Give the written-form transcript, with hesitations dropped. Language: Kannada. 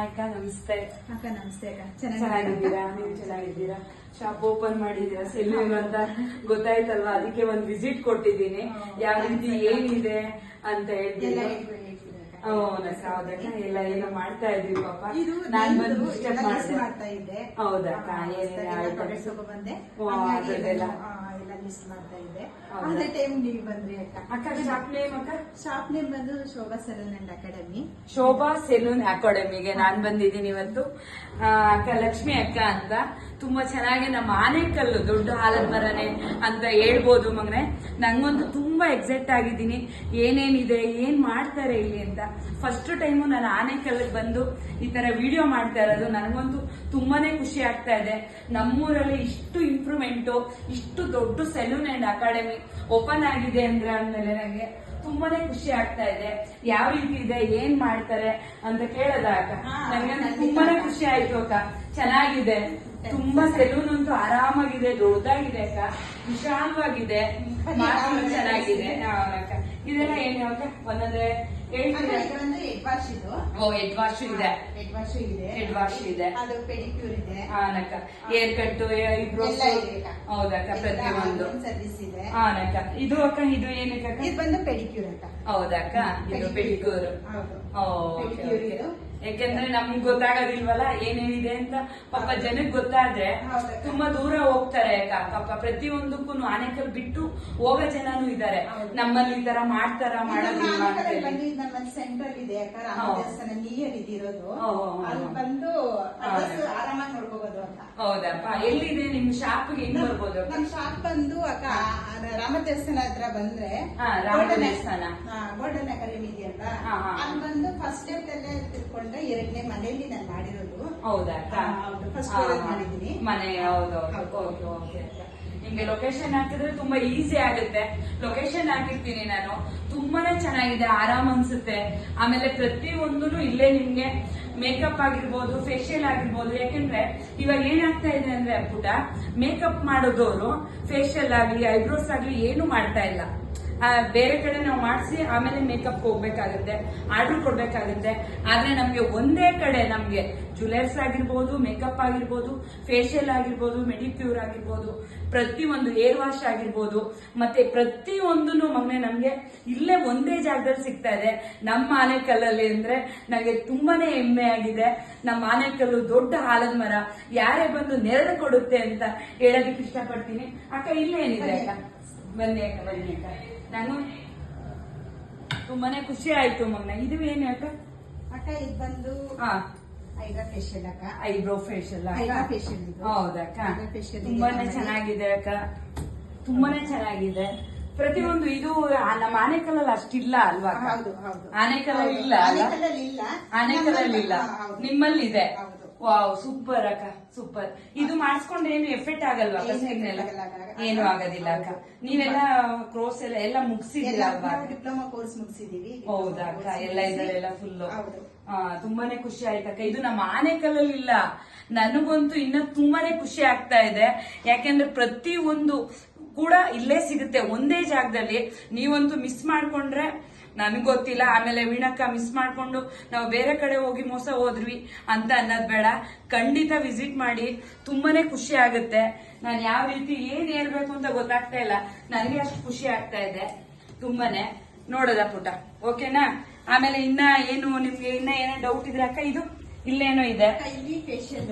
ಅಕ್ಕ ನಮಸ್ತೆ. ಅಕ್ಕ ನಮಸ್ತೆ ಅಕ್ಕ. ಚೆನ್ನಾಗಿದ್ದೀರಾ? ನೀವು ಚೆನ್ನಾಗಿದ್ದೀರಾ? ಶಾಪ್ ಓಪನ್ ಮಾಡಿದೀರಾ ಸೆಲ್ಯೂನ್ ಅಂತ ಗೊತ್ತಾಯ್ತಲ್ವಾ, ಅದಕ್ಕೆ ಒಂದ್ ವಿಸಿಟ್ ಕೊಟ್ಟಿದ್ದೀನಿ. ಯಾವ ರೀತಿ ಏನಿದೆ ಅಂತ ಹೇಳ್ತೀನಿ. ಹೌದಕ್ಕ, ಎಲ್ಲ ಏನೋ ಮಾಡ್ತಾ ಇದ್ವಿ ಪಾಪ. ನಾನ್ ಬಂದು ಡಿಸ್ಟರ್ಬ್ ಮಾಡ್ತಾ ಇದ್ದೆ. ಹೌದಕ್ಕ, ಲಿಸ್ಟ್ ಮಾಡ್ತಾ ಇದ್ದೆ. ಅದೇ ಟೈಮ್ ನೀವು ಬಂದ್ರಿ ಅಕ್ಕ. ಅಕ್ಕ ಶಾಪ್ ನೇಮ್ ಅಕ್ಕ? ಶಾಪ್ ನೇಮ್ ಬಂದು Shobha salon and academy. Shobha salon ಅಕಾಡೆಮಿಗೆ ನಾನ್ ಬಂದಿದ್ದೀನಿ ಇವತ್ತು. ಅಕ್ಕ ಲಕ್ಷ್ಮಿ ಅಕ್ಕ ಅಂತ, ತುಂಬಾ ಚೆನ್ನಾಗಿ ನಮ್ಮ ಆನೆಕಲ್ಲು ದೊಡ್ಡ ಆಲದ ಮರನೆ ಅಂತ ಹೇಳ್ಬೋದು ಮಗನೆ. ನಂಗಂತೂ ತುಂಬಾ ಎಕ್ಸೈಟ್ ಆಗಿದ್ದೀನಿ, ಏನೇನಿದೆ ಏನ್ ಮಾಡ್ತಾರೆ ಇಲ್ಲಿ ಅಂತ. ಫಸ್ಟ್ ಟೈಮು ನಾನು ಆನೆಕಲ್ಗೆ ಬಂದು ಈ ತರ ವಿಡಿಯೋ ಮಾಡ್ತಾ ಇರೋದು ನನಗಂತೂ ತುಂಬಾನೇ ಖುಷಿ ಆಗ್ತಾ ಇದೆ. ನಮ್ಮೂರಲ್ಲಿ ಇಷ್ಟು ಇಂಪ್ರೂವ್ಮೆಂಟ್, ಇಷ್ಟು ದೊಡ್ಡ ಸೆಲೂನ್ ಅಂಡ್ ಅಕಾಡೆಮಿ ಓಪನ್ ಆಗಿದೆ ಅಂದ್ರೆ ಅಂದ್ಮೇಲೆ ನನಗೆ ತುಂಬಾನೇ ಖುಷಿ ಆಗ್ತಾ ಇದೆ. ಯಾವ ರೀತಿ ಇದೆ, ಏನ್ ಮಾಡ್ತಾರೆ ಅಂತ ಕೇಳದ ಅಕ್ಕ. ನಂಗೆ ತುಂಬಾನೇ ಖುಷಿ ಆಯ್ತು ಅಕ್ಕ. ಚೆನ್ನಾಗಿದೆ, ತುಂಬಾ ಸೆಲೂನ್ ಅಂತೂ ಆರಾಮಾಗಿದೆ, ದೊಡ್ಡದಾಗಿದೆ ಅಕ್ಕ, ವಿಶಾಲವಾಗಿದೆ, ಚೆನ್ನಾಗಿದೆ ಅಕ್ಕ. ಇದೆಲ್ಲ ಏನು ಅಕ್ಕ? ಒಂದೊಂದೇ ಹೇಳ್ತೀನಿ. ಹೆಡ್ ವಾಶ್ ಇದು. ಹೆಡ್ ವಾಶ್ ಇದೆ, ಹೆಡ್ ವಾಶ್ ಇದೆ, ಅದು ಪೆಡಿಕ್ಯೂರ್ ಇದೆ, ಹಾನಕ್ಕ. ಹೇರ್ ಕಟ್, ಐಬ್ರೋಸ್, ಹೌದಕ್ಕ, ಪ್ರತಿಯೊಂದು ಸರ್ವಿಸ್ ಇದೆ. ಹಾನಕ್ಕ. ಇದು ಅಕ್ಕ, ಇದು ಏನಕ್ಕ? ಇದು ಬಂದು ಪೆಡಿಕ್ಯೂರ್ ಅಕ್ಕ. ಹೌದಕ್ಕ, ಇದು ಪೆಡಿಕ್ಯೂರ್. ಯಾಕೆಂದ್ರೆ ನಮ್ಗೆ ಗೊತ್ತಾಗೋದಿಲ್ವಲ್ಲ ಏನೇನಿದೆ ಅಂತ. ಪಾಪ ಜನಕ್ಕೆ ಗೊತ್ತಾದ್ರೆ ತುಂಬಾ ದೂರ ಹೋಗ್ತಾರೆ ಅಕ್ಕ. ಪಾಪ ಪ್ರತಿಯೊಂದಕ್ಕೂ ಆನೆಕಲ್ ಬಿಟ್ಟು ಹೋಗೋ ಜನನು ಇದಾರೆ. ನಮ್ಮಲ್ಲಿ ಈ ತರ ಮಾಡೋದಿಲ್ಲ ಅಂತ ಹೇಳಿ. ನಮ್ಮಲ್ಲಿ ಸೆಂಟ್ರಲ್ ಇದೆ ಅಕ್ಕ, ರಾಮದೇವಸ್ಥಾನ ನಿಯರ್ ಇದಿರೋದು. ಅಲ್ಲಿ ಬಂದು ಆರಾಮಾಗಿ ನೋಡ್ಕೋಬಹುದು ಅಂತ. ಹೌದಪ್ಪ, ಎಲ್ಲಿದೆ ನಿಮ್ ಶಾಪ್? ಹೆಂಗ್ ಬರ್ಬೋದು? ನಮ್ ಶಾಪ್ ಬಂದು ಅಕ್ಕ ರಾಮದೇವಸ್ಥಾನ ಹತ್ರ ಬಂದ್ರೆ ಗೋಲ್ಡನ್ ಅಕಾಡೆಮಿ ಇದೆಯಲ್ಲ, ಅಲ್ಲಿ ಬಂದು ಫಸ್ಟ್ ಸ್ಟೆಪ್ ಅಲ್ಲೇ ತಿಳ್ಕೊಂಡ್ರೆ ಎರಡನೇ ಮನೆಯಲ್ಲಿ ನಾನು ಮಾಡಿರೋದು. ಹೌದಾ? ಫಸ್ಟ್ ಫ್ಲೋರ್ ಮಾಡಿದೀನಿ ಮನೆ. ಹೌದೌದು. ನಿಮ್ಗೆ ಲೊಕೇಶನ್ ಹಾಕಿದ್ರೆ ತುಂಬಾ ಈಸಿ ಆಗುತ್ತೆ. ಲೊಕೇಶನ್ ಹಾಕಿರ್ತೀನಿ ನಾನು. ತುಂಬಾನೇ ಚೆನ್ನಾಗಿದೆ, ಆರಾಮ್ ಅನ್ಸುತ್ತೆ. ಆಮೇಲೆ ಪ್ರತಿಯೊಂದು ಇಲ್ಲೇ ನಿಮ್ಗೆ ಮೇಕಪ್ ಆಗಿರ್ಬೋದು, ಫೇಶಿಯಲ್ ಆಗಿರ್ಬೋದು. ಯಾಕೆಂದ್ರೆ ಇವಾಗ ಏನಾಗ್ತಾ ಇದೆ ಅಂದ್ರೆ ಪುಟ, ಮೇಕಪ್ ಮಾಡೋದವರು ಫೇಶಿಯಲ್ ಆಗ್ಲಿ, ಐಬ್ರೋಸ್ ಆಗ್ಲಿ ಏನು ಮಾಡ್ತಾ ಇಲ್ಲ. ಬೇರೆ ಕಡೆ ನಾವು ಮಾಡಿಸಿ ಆಮೇಲೆ ಮೇಕಪ್ ಹೋಗ್ಬೇಕಾಗುತ್ತೆ, ಆರ್ಡರ್ ಕೊಡ್ಬೇಕಾಗುತ್ತೆ. ಆದ್ರೆ ನಮ್ಗೆ ಒಂದೇ ಕಡೆ ನಮ್ಗೆ ಜ್ಯುವೆಲರ್ಸ್ ಆಗಿರ್ಬೋದು, ಮೇಕಪ್ ಆಗಿರ್ಬೋದು, ಫೇಶಿಯಲ್ ಆಗಿರ್ಬೋದು, ಮೆಡಿಕ್ಯೂರ್ ಆಗಿರ್ಬೋದು, ಪ್ರತಿಯೊಂದು ಹೇರ್ ವಾಶ್ ಆಗಿರ್ಬೋದು, ಮತ್ತೆ ಪ್ರತಿಯೊಂದು ಮಗನೆ ನಮ್ಗೆ ಇಲ್ಲೇ ಒಂದೇ ಜಾಗದಲ್ಲಿ ಸಿಗ್ತಾ ಇದೆ ನಮ್ಮ ಆನೆಕಲ್ಲಲ್ಲಿ. ಅಂದ್ರೆ ನನಗೆ ತುಂಬಾನೇ ಹೆಮ್ಮೆ ಆಗಿದೆ. ನಮ್ಮ ಆನೆಕಲ್ಲು ದೊಡ್ಡ ಆಲದ ಮರ, ಯಾರೇ ಬಂದು ನೆರಳು ಕೊಡುತ್ತೆ ಅಂತ ಹೇಳೋದಕ್ಕೆ ಇಷ್ಟಪಡ್ತೀನಿ. ಅಕ್ಕ ಇಲ್ಲೇ ಏನಿದೆ ಅಕ್ಕ? ಬನ್ನಿ ಅಕ್ಕ, ಬನ್ನಿ ಅಕ್ಕ. ನಾನು ತುಂಬಾನೇ ಖುಷಿ ಆಯ್ತು ಮಗನ. ಇದು ಏನು ಅಕ್ಕ? ಅಕ್ಕ ಇದು ಬಂದು ಐಬ್ರೋ ಫೇಶಿಯಲ್ ಅಕ್ಕ. Eyebrow facial. ಹೌದಕ್ಕ, ತುಂಬಾನೇ ಚೆನ್ನಾಗಿದೆ ಅಕ್ಕ, ತುಂಬಾನೇ ಚೆನ್ನಾಗಿದೆ. ಪ್ರತಿಯೊಂದು ಇದು ನಮ್ಮ ಆನೆಕಲ್ಲಲ್ಲಿ ಅಷ್ಟಿಲ್ಲ ಅಲ್ವಾ? ಆನೆಕಲ್ಲಲ್ಲಿ ಇಲ್ಲ, ಆನೆಕಲ್ಲಲ್ಲಿ ಇಲ್ಲ, ನಿಮ್ಮಲ್ಲಿ ಇದೆ. ವಾವ್, ಸೂಪರ್ ಅಕ್ಕ, ಸೂಪರ್. ಇದು ಮಾಡಿಸ್ಕೊಂಡು ಏನು ಎಫೆಕ್ಟ್ ಆಗಲ್ವಾ? ಏನು ಆಗೋದಿಲ್ಲ ಅಕ್ಕ. ನೀವೆಲ್ಲ ಕೋರ್ಸ್ ಎಲ್ಲ ಮುಗಿಸಿದಿಲ್ಲ ಅಲ್ವಾ? ಡಿಪ್ಲೊಮಾ ಕೋರ್ಸ್ ಮುಗಿಸಿದೀವಿ. ಹೌದಾ ಅಕ್ಕ, ಎಲ್ಲ ಇದೆಲ್ಲ ಫುಲ್. ತುಂಬಾನೇ ಖುಷಿ ಆಯ್ತಕ್ಕ. ಇದು ನಮ್ಮ ಆನೆಕಲ್ಲಲ್ಲಿ ಇಲ್ಲ. ನನಗಂತೂ ಇನ್ನ ತುಂಬಾನೇ ಖುಷಿ ಆಗ್ತಾ ಇದೆ. ಯಾಕೆಂದ್ರೆ ಪ್ರತಿಯೊಂದು ಕೂಡ ಇಲ್ಲೇ ಸಿಗುತ್ತೆ ಒಂದೇ ಜಾಗದಲ್ಲಿ. ನೀವಂತೂ ಮಿಸ್ ಮಾಡ್ಕೊಂಡ್ರೆ ನನಗ್ ಗೊತ್ತಿಲ್ಲ. ಆಮೇಲೆ ವೀಣಕ್ಕ ಮಿಸ್ ಮಾಡ್ಕೊಂಡು ನಾವು ಬೇರೆ ಕಡೆ ಹೋಗಿ ಮೋಸ ಹೋದ್ವಿ ಅಂತ ಅನ್ನೋದ್ ಬೇಡ. ಖಂಡಿತ ವಿಸಿಟ್ ಮಾಡಿ, ತುಂಬಾನೇ ಖುಷಿ ಆಗುತ್ತೆ. ನಾನು ಯಾವ ರೀತಿ ಏನ್ ಹೇಳ್ಬೇಕು ಅಂತ ಗೊತ್ತಾಗ್ತಾ ಇಲ್ಲ, ನನಗೆ ಅಷ್ಟು ಖುಷಿ ಆಗ್ತಾ ಇದೆ ತುಂಬಾನೇ. ನೋಡೋದ ಪುಟ, ಓಕೆನಾ? ಆಮೇಲೆ ಇನ್ನ ಏನು ನಿಮ್ಗೆ ಇನ್ನ ಏನೋ ಡೌಟ್ ಇದ್ರೆ ಅಕ್ಕ, ಇದು ಇಲ್ಲೇನೋ ಇದೆ, ಇಲ್ಲಿ ಫೇಶಿಯಲ್